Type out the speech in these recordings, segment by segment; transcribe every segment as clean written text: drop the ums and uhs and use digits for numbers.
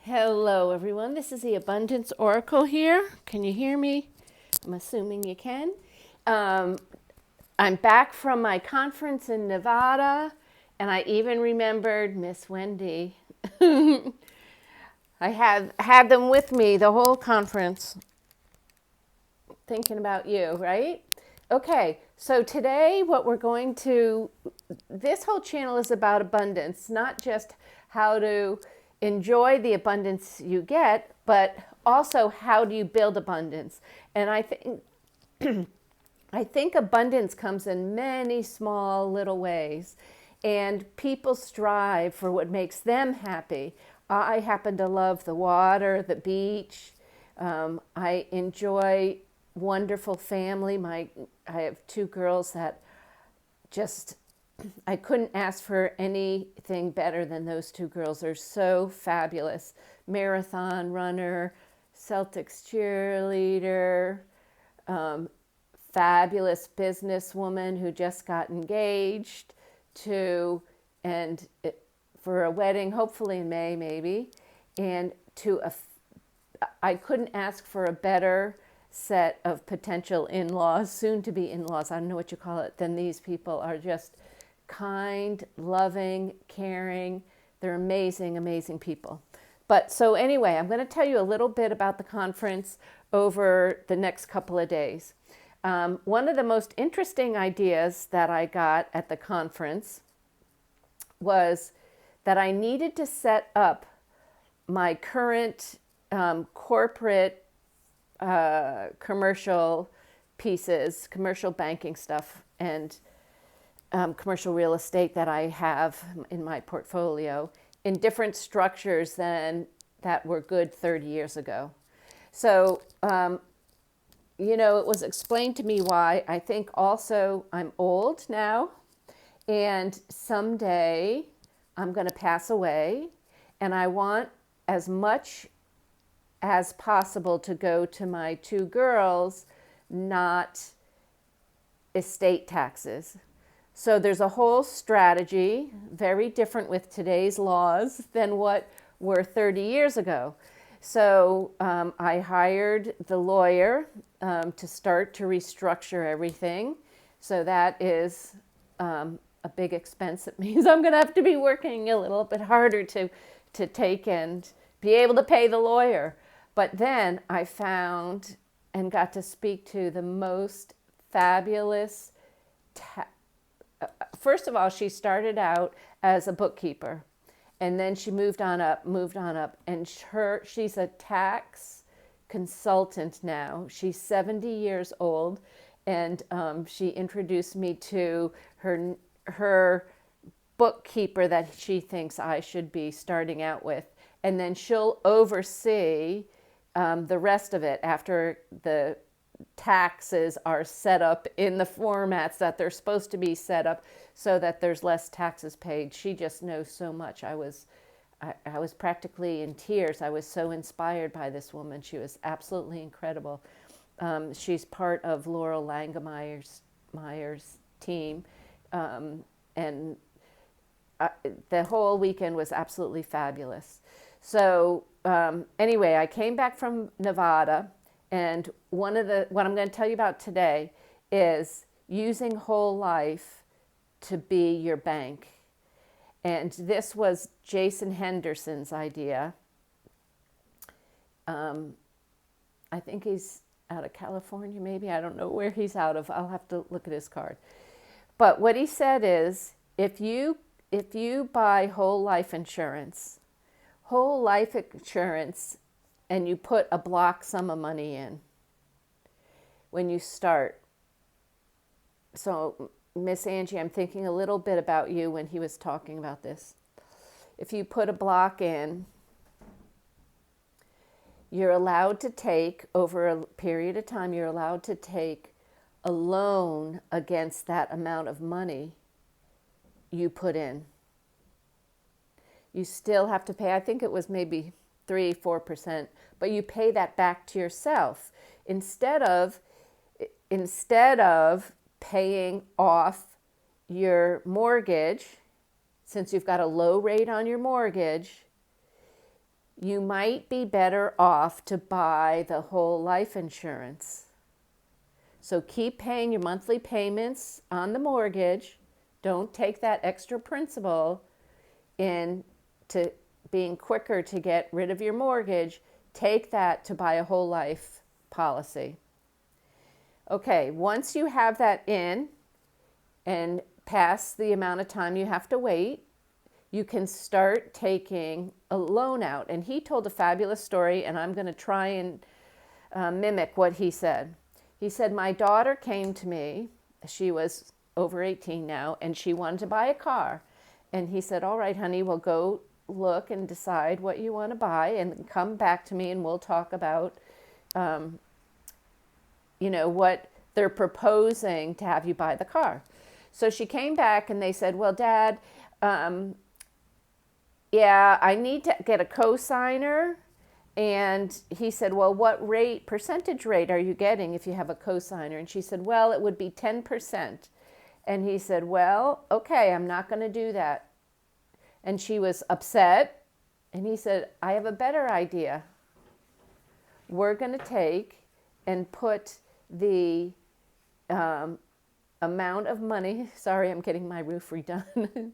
Hello, everyone. This is the Abundance Oracle here. Can you hear me? I'm assuming you can. Um, I'm back from my conference in Nevada, and I even remembered Miss Wendy. I have had them with me the whole conference, thinking about you, right? Okay, so today this whole channel is about abundance, not just how to enjoy the abundance you get, but also how do you build abundance. And I think abundance comes in many small little ways, and people strive for what makes them happy. I happen to love the water, the beach. I enjoy wonderful family. I have two girls that just I couldn't ask for anything better than those two girls. They're so fabulous. Marathon runner, Celtics cheerleader, um, fabulous businesswoman who just got engaged to, and it, for a wedding, hopefully in May, maybe, and to a, I couldn't ask for a better set of potential in-laws, soon to be in-laws, I don't know what you call it, than these people are just kind, loving, caring. They're amazing, amazing people. But so anyway, I'm going to tell you a little bit about the conference over the next couple of days. One of the most interesting ideas that I got at the conference was that I needed to set up my current corporate commercial pieces, commercial banking stuff, and commercial real estate that I have in my portfolio in different structures than that were good 30 years ago. So, it was explained to me why. I think also I'm old now, and someday I'm going to pass away, and I want as much as possible to go to my two girls, not estate taxes. So there's a whole strategy, very different with today's laws than what were 30 years ago. So I hired the lawyer to start to restructure everything. So that is a big expense. It means I'm going to have to be working a little bit harder to take and be able to pay the lawyer. But then I found and got to speak to the most fabulous. First of all, she started out as a bookkeeper, and then she moved on up, and she's a tax consultant now. She's 70 years old, and she introduced me to her bookkeeper that she thinks I should be starting out with, and then she'll oversee the rest of it after the taxes are set up in the formats that they're supposed to be set up so that there's less taxes paid. She just knows so much. I was practically in tears. I was so inspired by this woman. She was absolutely incredible. She's part of Laurel Langemeyer's team, and the whole weekend was absolutely fabulous. So anyway, I came back from Nevada, and what I'm going to tell you about today is using whole life to be your bank. And this was Jason Henderson's idea. I think he's out of California, maybe. I don't know where he's out of. I'll have to look at his card. But what he said is, if you buy whole life insurance, and you put a block sum of money in when you start. So, Miss Angie, I'm thinking a little bit about you when he was talking about this. If you put a block in, you're allowed to take, over a period of time, you're allowed to take a loan against that amount of money you put in. You still have to pay, I think it was maybe 3-4%, but you pay that back to yourself instead of paying off your mortgage. Since you've got a low rate on your mortgage, you might be better off to buy the whole life insurance. So keep paying your monthly payments on the mortgage. Don't take that extra principal into being quicker to get rid of your mortgage. Take that to buy a whole life policy. Okay, once you have that in and past the amount of time you have to wait, you can start taking a loan out. And he told a fabulous story, and I'm going to try and mimic what he said. He said, my daughter came to me. She was over 18 now, and she wanted to buy a car. And he said, all right, honey, we'll go look and decide what you want to buy and come back to me and we'll talk about, what they're proposing to have you buy the car. So she came back and they said, well, Dad, yeah, I need to get a cosigner. And he said, well, what percentage rate are you getting if you have a cosigner? And she said, well, it would be 10%. And he said, well, okay, I'm not going to do that. And she was upset. And he said, I have a better idea. We're going to take and put the amount of money, sorry, I'm getting my roof redone.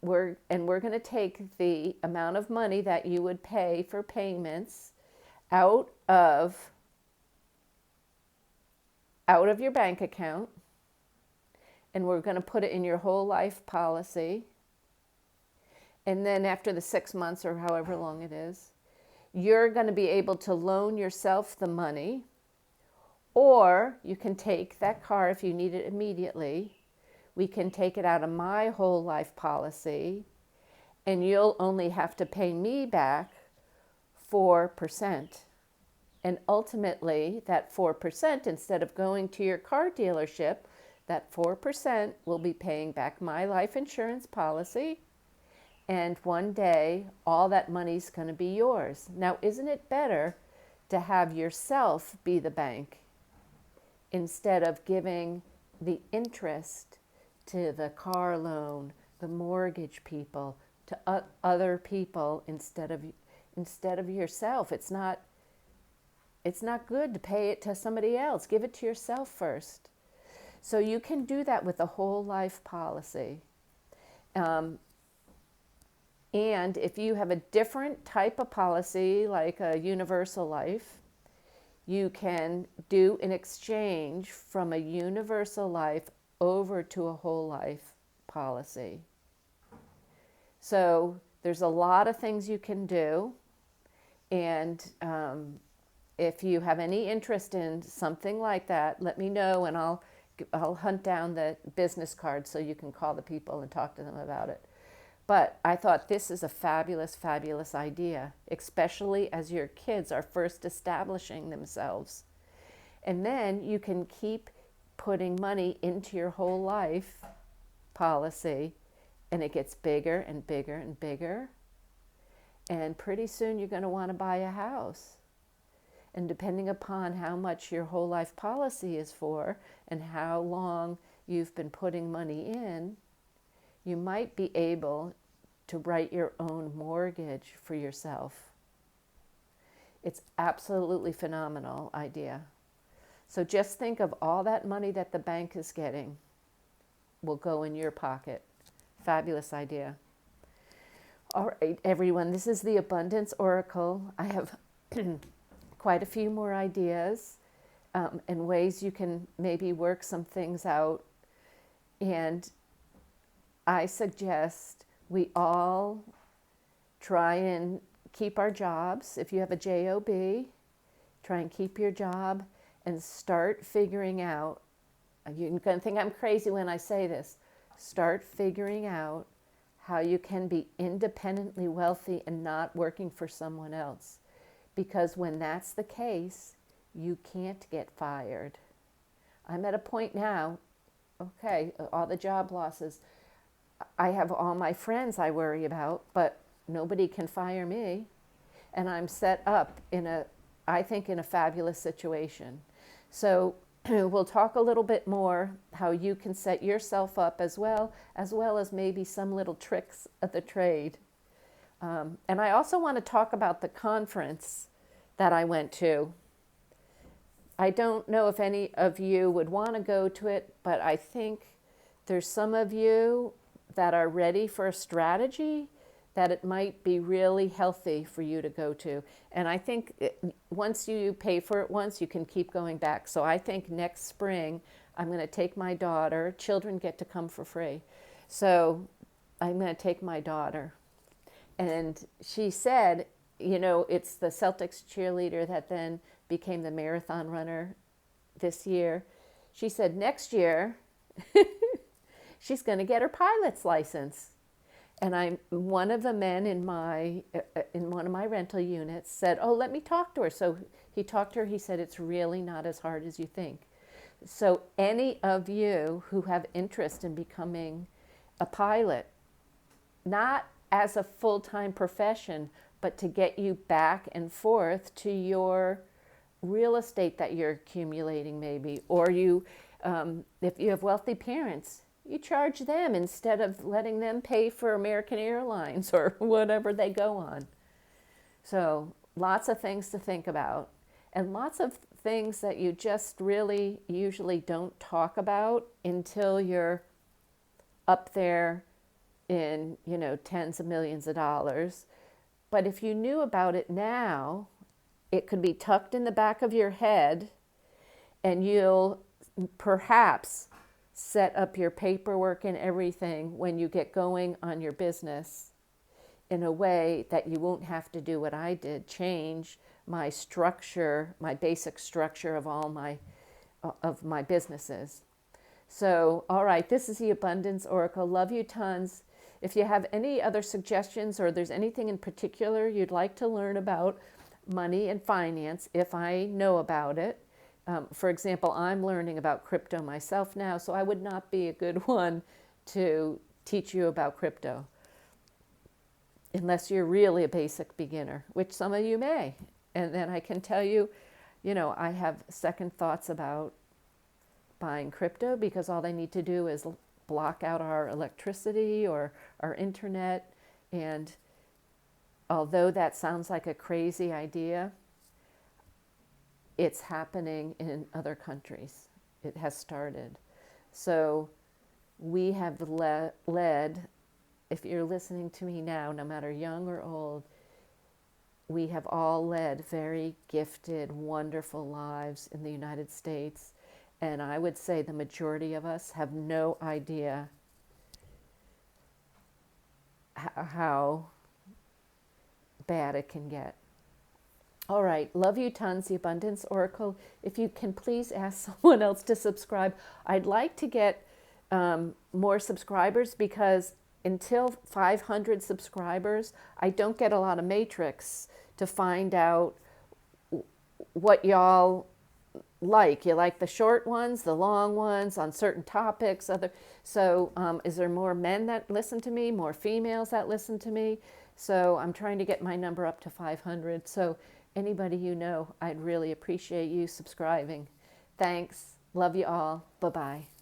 We're going to take the amount of money that you would pay for payments out of your bank account, and we're going to put it in your whole life policy. And then after the 6 months or however long it is, you're going to be able to loan yourself the money, or you can take that car if you need it immediately. We can take it out of my whole life policy, and you'll only have to pay me back 4%. And ultimately, that 4%, instead of going to your car dealership, that 4% will be paying back my life insurance policy. And one day, all that money's going to be yours. Now, isn't it better to have yourself be the bank instead of giving the interest to the car loan, the mortgage people, to other people instead of yourself? It's not good to pay it to somebody else. Give it to yourself first. So you can do that with a whole life policy. And if you have a different type of policy, like a universal life, you can do an exchange from a universal life over to a whole life policy. So there's a lot of things you can do. And if you have any interest in something like that, let me know, and I'll hunt down the business card so you can call the people and talk to them about it. But I thought this is a fabulous, fabulous idea, especially as your kids are first establishing themselves. And then you can keep putting money into your whole life policy, and it gets bigger and bigger and bigger. And pretty soon you're going to want to buy a house. And depending upon how much your whole life policy is for and how long you've been putting money in, you might be able to write your own mortgage for yourself. It's absolutely phenomenal idea. So just think of all that money that the bank is getting will go in your pocket. Fabulous idea. All right, everyone, this is the Abundance Oracle. I have quite a few more ideas and ways you can maybe work some things out. And I suggest we all try and keep our jobs. If you have a job, try and keep your job and start figuring out, you're going to think I'm crazy when I say this, start figuring out how you can be independently wealthy and not working for someone else. Because when that's the case, you can't get fired. I'm at a point now, okay, all the job losses, I have all my friends I worry about, but nobody can fire me. And I'm set up in a fabulous situation. So we'll talk a little bit more how you can set yourself up as well as maybe some little tricks of the trade. And I also want to talk about the conference that I went to. I don't know if any of you would want to go to it, but I think there's some of you that are ready for a strategy that it might be really healthy for you to go to. And I think once you pay for it once, you can keep going back. So I think next spring, I'm going to take my daughter. Children get to come for free. So I'm going to take my daughter. And she said, you know, it's the Celtics cheerleader that then became the marathon runner this year. She said next year she's going to get her pilot's license. And I'm one of the men in one of my rental units said, "Oh, let me talk to her." So he talked to her. He said it's really not as hard as you think. So any of you who have interest in becoming a pilot, not as a full-time profession, but to get you back and forth to your real estate that you're accumulating maybe, or you, if you have wealthy parents, you charge them instead of letting them pay for American Airlines or whatever they go on. So lots of things to think about, and lots of things that you just really usually don't talk about until you're up there in, you know, tens of millions of dollars. But if you knew about it now, it could be tucked in the back of your head, and you'll perhaps set up your paperwork and everything when you get going on your business in a way that you won't have to do what I did, change my structure, my basic structure of all my businesses. So, all right, this is the Abundance Oracle. Love you tons. If you have any other suggestions, or there's anything in particular you'd like to learn about money and finance, if I know about it. For example, I'm learning about crypto myself now, so I would not be a good one to teach you about crypto unless you're really a basic beginner, which some of you may. And then I can tell you, you know, I have second thoughts about buying crypto because all they need to do is block out our electricity or our internet. And although that sounds like a crazy idea, it's happening in other countries. It has started. So we have led, if you're listening to me now, no matter young or old, we have all led very gifted, wonderful lives in the United States. And I would say the majority of us have no idea how bad it can get. All right, love you tons, the Abundance Oracle. If you can please ask someone else to subscribe. I'd like to get more subscribers, because until 500 subscribers, I don't get a lot of matrix to find out what y'all like. You like the short ones, the long ones on certain topics. So is there more men that listen to me, more females that listen to me? So I'm trying to get my number up to 500. So anybody you know, I'd really appreciate you subscribing. Thanks. Love you all. Bye-bye.